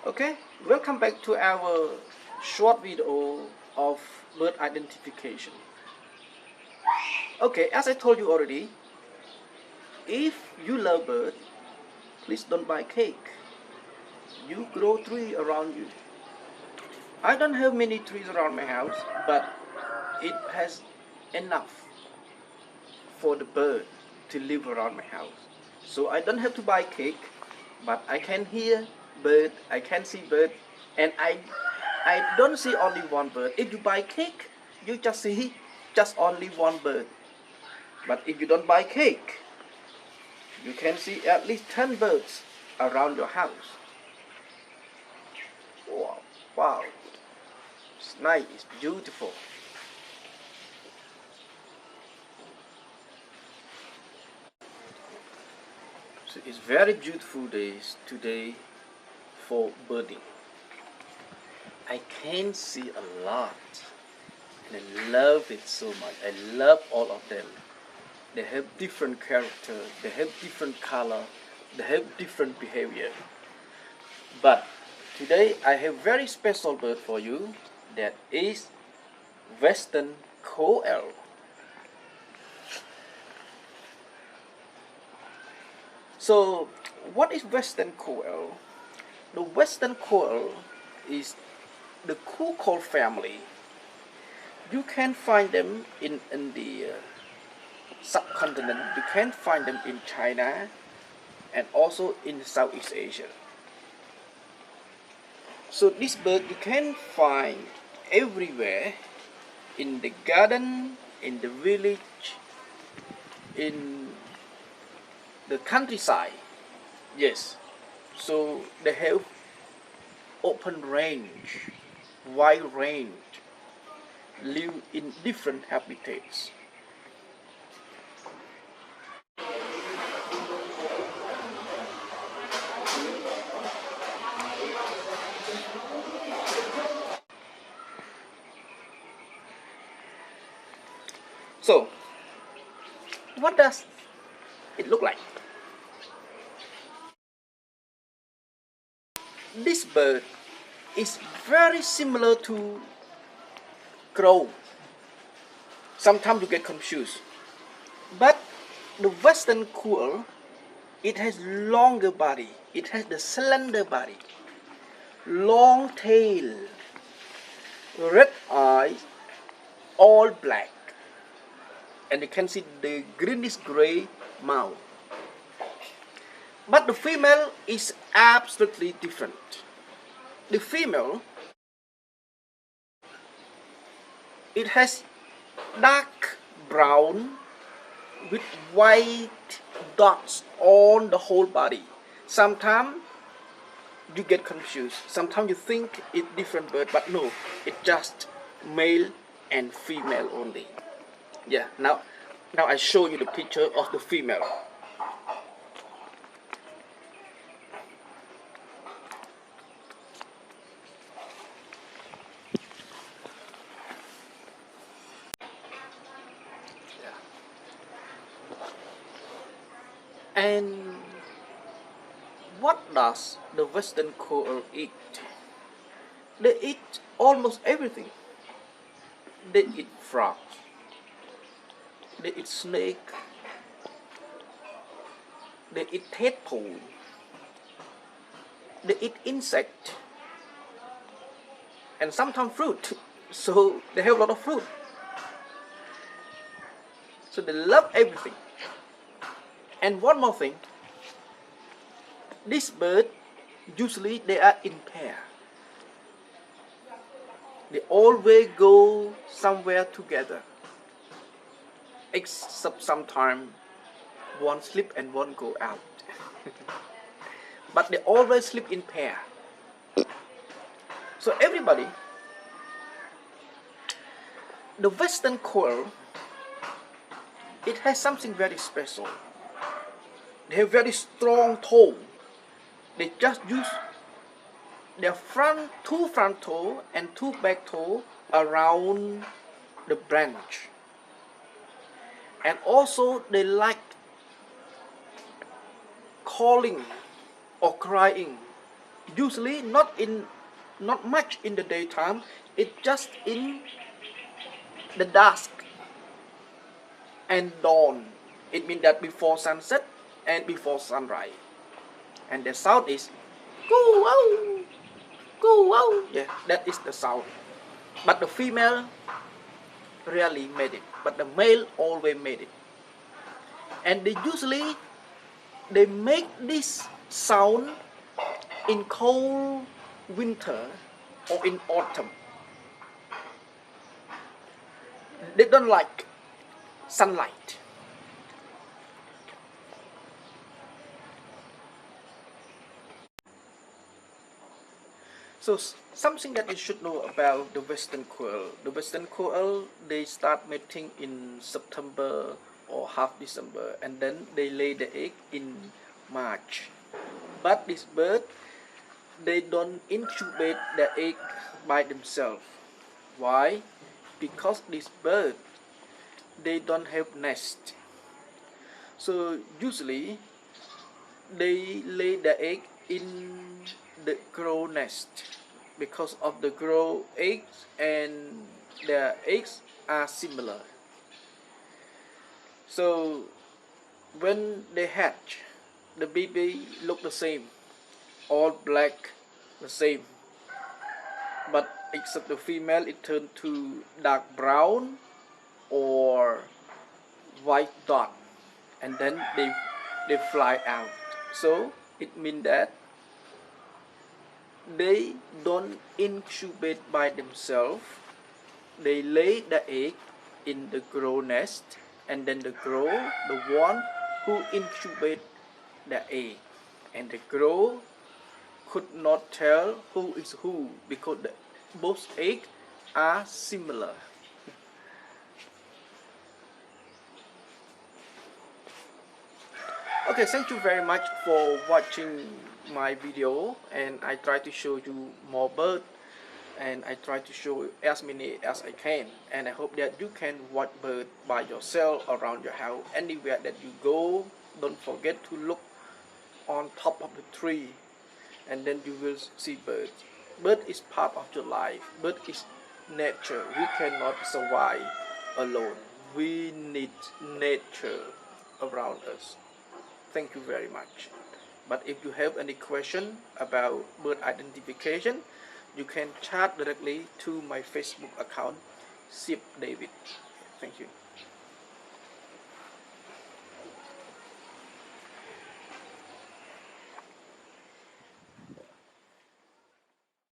Okay, welcome back to our short video of bird identification. Okay, as I told you already, if you love bird, please don't buy cake. You grow tree around you. I don't have many trees around my house, but it has enough for the bird to live around my house. So I don't have to buy cake, but I can hear bird, I can see bird, and I don't see only one bird. If you buy cake, you just see just only one bird. But if you don't buy cake, you can see at least 10 birds around your house. Wow, wow. It's nice, it's beautiful. So it's very beautiful days today for birding. I can see a lot and I love it so much. I love all of them. They have different character, they have different color, they have different behavior. But today I have very special bird for you, that is Western Koel. So what is Western Koel? The Western Koel is the cuckoo family. You can find them in India subcontinent. You can find them in China and also in Southeast Asia. So this bird you can find everywhere, in the garden, in the village, in the countryside. Yes, so they have open range, wide range, live in different habitats. So, what does it look like? This bird is very similar to crow. Sometimes you get confused. But the Western Koel, it has longer body. It has the slender body, long tail, red eyes, all black. And you can see the greenish gray mouth. But the female is absolutely different. The female, it has dark brown with white dots on the whole body. Sometimes you get confused. Sometimes you think it's different bird, but no, it's just male and female only. Yeah, now I show you the picture of the female. And what does the Western Koel eat? They eat almost everything. They eat frogs. They eat snake. They eat tadpole. They eat insect. And sometimes fruit. So they have a lot of fruit. So they love everything. And one more thing, this bird, usually they are in pair. They always go somewhere together. Except sometimes one sleep and one go out. But they always sleep in pair. So everybody, the Western Koel, it has something very special. They have very strong toe. They just use their two front toe and two back toe around the branch. And also they like calling or crying usually not much in the daytime. It's just in the dusk and dawn. It means that before sunset and before sunrise. And the sound is koel, koel. Yeah, that is the sound. But the female rarely made it, but the male always made it. And they make this sound in cold winter or in autumn. They don't like sunlight. So something that you should know about the Western Koel. The Western Koel, they start mating in September or half December, and then they lay the egg in March. But this bird, they don't incubate the egg by themselves. Why? Because this bird, they don't have nest. So usually they lay the egg in the crow nest because of the crow eggs, and their eggs are similar. So when they hatch, the baby look the same, all black, the same. But except the female, it turn to dark brown or white dot, and then they fly out. So it means that they don't incubate by themselves. They lay the egg in the crow nest, and then the crow, the one who incubate the egg, and the crow could not tell who is who because both eggs are similar. Okay, thank you very much for watching my video, and I try to show you more birds, and I try to show as many as I can, and I hope that you can watch birds by yourself around your house. Anywhere that you go, don't forget to look on top of the tree, and then you will see birds. Bird is part of your life. Bird is nature. We cannot survive alone. We need nature around us. Thank you very much. But if you have any question about bird identification, you can chat directly to my Facebook account, Sip David. Thank you.